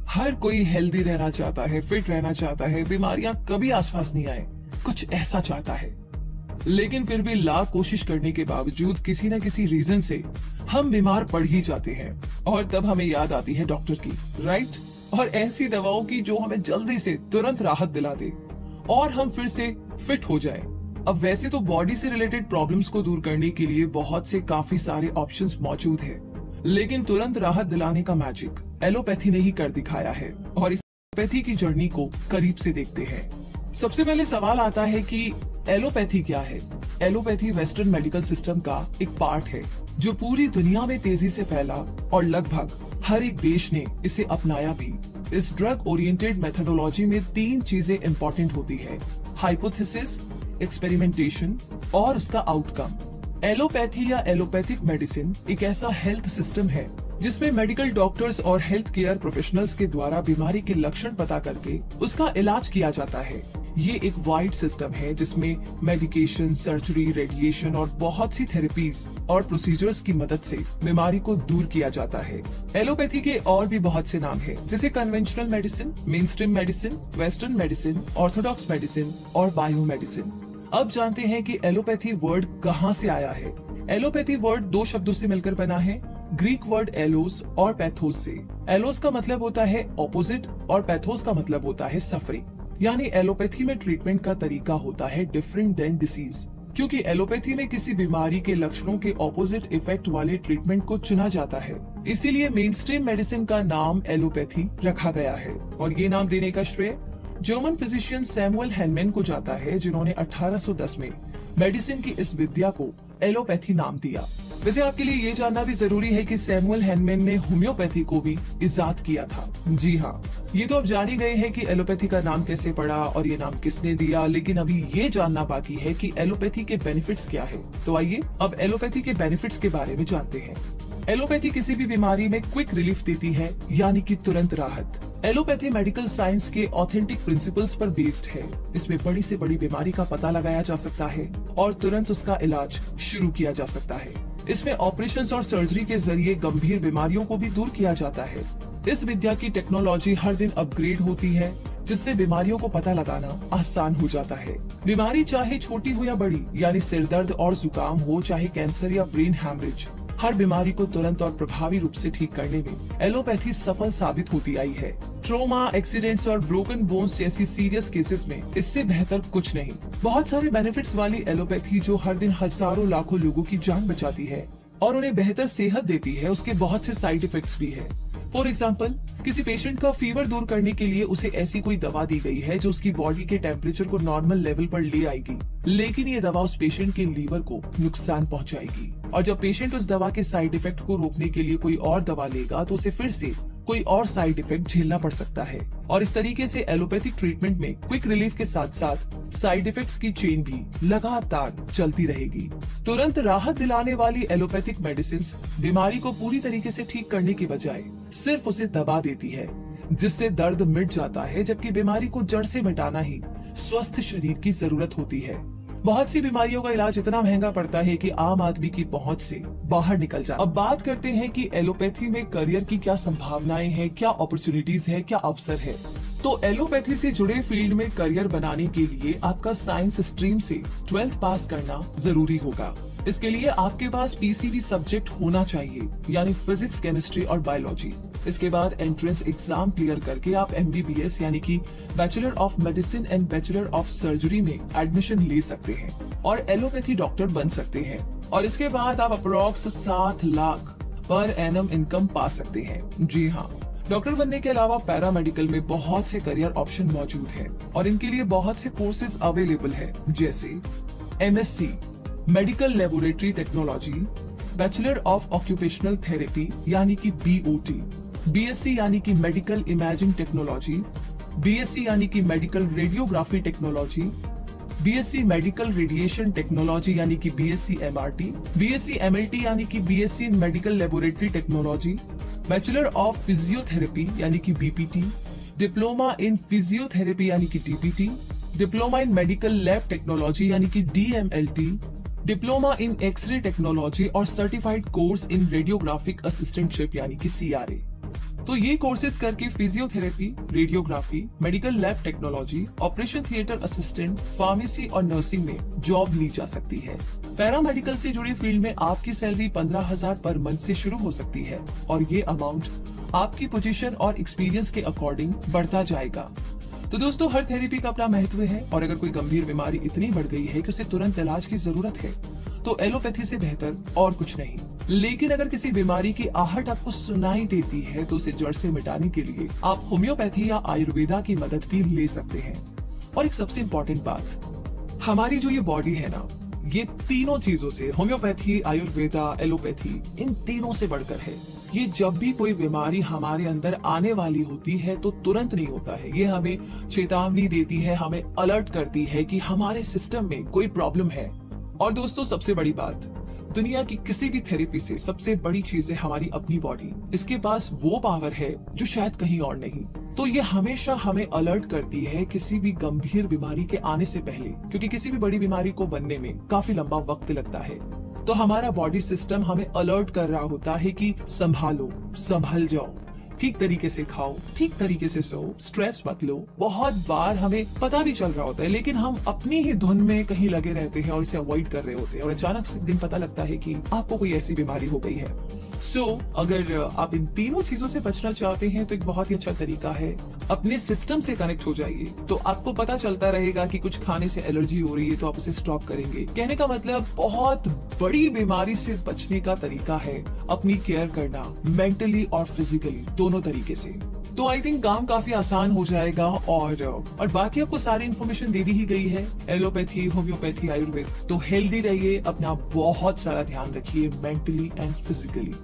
हर कोई हेल्दी रहना चाहता है, फिट रहना चाहता है, बीमारियां कभी आसपास नहीं आए, कुछ ऐसा चाहता है। लेकिन फिर भी लाख कोशिश करने के बावजूद किसी न किसी रीजन से हम बीमार पड़ ही जाते हैं और तब हमें याद आती है डॉक्टर की, राइट? और ऐसी दवाओं की जो हमें जल्दी से तुरंत राहत दिला दे और हम फिर से फिट हो जाए। अब वैसे तो बॉडी से रिलेटेड प्रॉब्लम्स को दूर करने के लिए बहुत से काफी सारे ऑप्शंस मौजूद हैं, लेकिन तुरंत राहत दिलाने का मैजिक एलोपैथी ने ही कर दिखाया है और इस एलोपैथी की जर्नी को करीब से देखते हैं। सबसे पहले सवाल आता है कि एलोपैथी क्या है? एलोपैथी वेस्टर्न मेडिकल सिस्टम का एक पार्ट है जो पूरी दुनिया में तेजी से फैला और लगभग हर एक देश ने इसे अपनाया भी। इस ड्रग ओरिएंटेड मेथोडोलॉजी में 3 चीजें इंपॉर्टेंट होती है: हाइपोथेसिस, एक्सपेरिमेंटेशन और उसका आउटकम। एलोपैथी या एलोपैथिक मेडिसिन एक ऐसा हेल्थ सिस्टम है जिसमें मेडिकल डॉक्टर्स और हेल्थ केयर प्रोफेशनल्स के द्वारा बीमारी के लक्षण पता करके उसका इलाज किया जाता है। ये एक वाइड सिस्टम है जिसमें मेडिकेशन, सर्जरी, रेडिएशन और बहुत सी थेरेपीज और प्रोसीजर्स की मदद से बीमारी को दूर किया जाता है। एलोपैथी के और भी बहुत से नाम हैं, जैसे conventional medicine, mainstream medicine, western medicine, Orthodox medicine और बायो मेडिसिन। अब जानते हैं कि एलोपैथी वर्ड कहाँ से आया है। एलोपैथी वर्ड 2 शब्दों से मिलकर बना है, ग्रीक वर्ड एलोस और पैथोस से। एलोस का मतलब होता है ऑपोजिट और पैथोस का मतलब होता है सफरिंग। यानी एलोपैथी में ट्रीटमेंट का तरीका होता है डिफरेंट देन डिसीज, क्योंकि एलोपैथी में किसी बीमारी के लक्षणों के ऑपोजिट इफेक्ट वाले ट्रीटमेंट को चुना जाता है। इसीलिए मेनस्ट्रीम मेडिसिन का नाम एलोपैथी रखा गया है और ये नाम देने का श्रेय जर्मन फिजिशियन सैमुअल हैनमैन को जाता है, जिन्होंने 1810 में मेडिसिन की इस विद्या को एलोपैथी नाम दिया। वैसे आपके लिए ये जानना भी जरूरी है कि सैमुअल हैनमैन ने होम्योपैथी को भी इजाद किया था। जी हाँ, ये तो अब जान ही गए हैं कि एलोपैथी का नाम कैसे पड़ा और ये नाम किसने दिया, लेकिन अभी ये जानना बाकी है कि एलोपैथी के बेनिफिट्स क्या है। तो आइए अब एलोपैथी के बेनिफिट्स के बारे में जानते हैं। एलोपैथी किसी भी बीमारी में क्विक रिलीफ देती है, यानी कि तुरंत राहत। एलोपैथी मेडिकल साइंस के ऑथेंटिक प्रिंसिपल्स पर बेस्ड है। इसमें बड़ी से बड़ी बीमारी का पता लगाया जा सकता है और तुरंत उसका इलाज शुरू किया जा सकता है। इसमें ऑपरेशंस और सर्जरी के जरिए गंभीर बीमारियों को भी दूर किया जाता है। इस विद्या की टेक्नोलॉजी हर दिन अपग्रेड होती है, जिससे बीमारियों को पता लगाना आसान हो जाता है। बीमारी चाहे छोटी हो या बड़ी, यानी सिर दर्द और जुकाम हो, चाहे कैंसर या ब्रेन हैमरेज, हर बीमारी को तुरंत और प्रभावी रूप से ठीक करने में एलोपैथी सफल साबित होती आई है। ट्रोमा, एक्सीडेंट्स और ब्रोकन बोन्स जैसी सीरियस केसेस में इससे बेहतर कुछ नहीं। बहुत सारे बेनिफिट्स वाली एलोपैथी जो हर दिन हजारों लाखों लोगों की जान बचाती है और उन्हें बेहतर सेहत देती है, उसके बहुत से साइड इफेक्ट्स भी है। फॉर एग्जाम्पल, किसी पेशेंट का फीवर दूर करने के लिए उसे ऐसी कोई दवा दी गई है जो उसकी बॉडी के टेम्परेचर को नॉर्मल लेवल पर ले आएगी, लेकिन ये दवा उस पेशेंट के लीवर को नुकसान पहुंचाएगी। और जब पेशेंट उस दवा के साइड इफेक्ट को रोकने के लिए कोई और दवा लेगा तो उसे फिर से कोई और साइड इफेक्ट झेलना पड़ सकता है। और इस तरीके से एलोपैथिक ट्रीटमेंट में क्विक रिलीफ के साथ साथ साइड इफेक्ट्स की चेन भी लगातार चलती रहेगी। तुरंत राहत दिलाने वाली एलोपैथिक मेडिसिन बीमारी को पूरी तरीके से ठीक करने के बजाय सिर्फ उसे दबा देती है, जिससे दर्द मिट जाता है, जबकि बीमारी को जड़ से मिटाना ही स्वस्थ शरीर की जरूरत होती है। बहुत सी बीमारियों का इलाज इतना महंगा पड़ता है कि आम आदमी की पहुंच से बाहर निकल जाता है। अब बात करते हैं कि एलोपैथी में करियर की क्या संभावनाएं हैं, क्या अपॉर्चुनिटीज है, क्या अवसर है। तो एलोपैथी से जुड़े फील्ड में करियर बनाने के लिए आपका साइंस स्ट्रीम से 12th पास करना जरूरी होगा। इसके लिए आपके पास पीसीबी सब्जेक्ट होना चाहिए, यानी फिजिक्स, केमिस्ट्री और बायोलॉजी। इसके बाद एंट्रेंस एग्जाम क्लियर करके आप MBBS यानी कि bachelor of medicine and bachelor of surgery में एडमिशन ले सकते हैं और एलोपैथी डॉक्टर बन सकते हैं। और इसके बाद आप approx 7 lakh per annum income पा सकते हैं। जी हाँ, डॉक्टर बनने के अलावा पैरामेडिकल में बहुत से करियर ऑप्शन मौजूद हैं और इनके लिए बहुत से कोर्सेज अवेलेबल है, जैसे MSc medical laboratory technology, bachelor of occupational therapy यानी कि BOT, BSc यानी कि मेडिकल इमेजिंग टेक्नोलॉजी, BSc यानी कि medical radiography technology, BSc medical radiation technology यानी कि BSc MRT, BSc MLT यानी कि BSc medical laboratory technology, bachelor of physiotherapy यानी कि BPT, डिप्लोमा इन फिजियोथेरेपी यानी कि DPT, diploma in medical lab technology यानी कि DMLT, diploma in x-ray technology और certified course in radiographic assistantship यानी कि CRA। तो ये कोर्सेज करके physiotherapy, radiography, medical lab technology, operation theatre assistant, pharmacy और नर्सिंग में जॉब ली जा सकती है। पैरामेडिकल से जुड़ी फील्ड में आपकी सैलरी 15,000 पर मंथ से शुरू हो सकती है और ये अमाउंट आपकी पोजीशन और एक्सपीरियंस के अकॉर्डिंग बढ़ता जाएगा। तो दोस्तों, हर थेरेपी का अपना महत्व है और अगर कोई गंभीर बीमारी इतनी बढ़ गई है कि उसे तुरंत इलाज की जरूरत है तो एलोपैथी से बेहतर और कुछ नहीं। लेकिन अगर किसी बीमारी की आहट आपको सुनाई देती है तो उसे जड़ से मिटाने के लिए आप होम्योपैथी या आयुर्वेदा की मदद भी ले सकते हैं। और एक सबसे इम्पोर्टेंट बात, हमारी जो ये बॉडी है ना, ये तीनों चीजों से, होम्योपैथी, आयुर्वेदा, एलोपैथी, इन तीनों से बढ़कर है। ये जब भी कोई बीमारी हमारे अंदर आने वाली होती है तो तुरंत नहीं होता है, ये हमें चेतावनी देती है, हमें अलर्ट करती है कि हमारे सिस्टम में कोई प्रॉब्लम है। और दोस्तों, सबसे बड़ी बात, दुनिया की किसी भी थेरेपी से सबसे बड़ी चीज है हमारी अपनी बॉडी। इसके पास वो पावर है जो शायद कहीं और नहीं। तो ये हमेशा हमें अलर्ट करती है किसी भी गंभीर बीमारी के आने से पहले, क्योंकि किसी भी बड़ी बीमारी को बनने में काफी लंबा वक्त लगता है। तो हमारा बॉडी सिस्टम हमें अलर्ट कर रहा होता है कि संभालो, संभल जाओ, ठीक तरीके से खाओ, ठीक तरीके से सो, स्ट्रेस मत लो। बहुत बार हमें पता भी चल रहा होता है लेकिन हम अपनी ही धुन में कहीं लगे रहते हैं और इसे अवॉइड कर रहे होते हैं और अचानक से दिन पता लगता है कि आपको कोई ऐसी बीमारी हो गई है। अगर आप इन तीनों चीजों से बचना चाहते हैं तो एक बहुत ही अच्छा तरीका है, अपने सिस्टम से कनेक्ट हो जाइए। तो आपको पता चलता रहेगा कि कुछ खाने से एलर्जी हो रही है तो आप उसे स्टॉप करेंगे। कहने का मतलब, बहुत बड़ी बीमारी से बचने का तरीका है अपनी केयर करना, मेंटली और फिजिकली दोनों तरीके से। तो आई थिंक काम काफी आसान हो जाएगा और बाकी आपको सारी इन्फॉर्मेशन दे दी ही गई है, एलोपैथी, होम्योपैथी, आयुर्वेद। तो हेल्दी रहिए, अपना बहुत सारा ध्यान रखिए मेंटली एंड फिजिकली।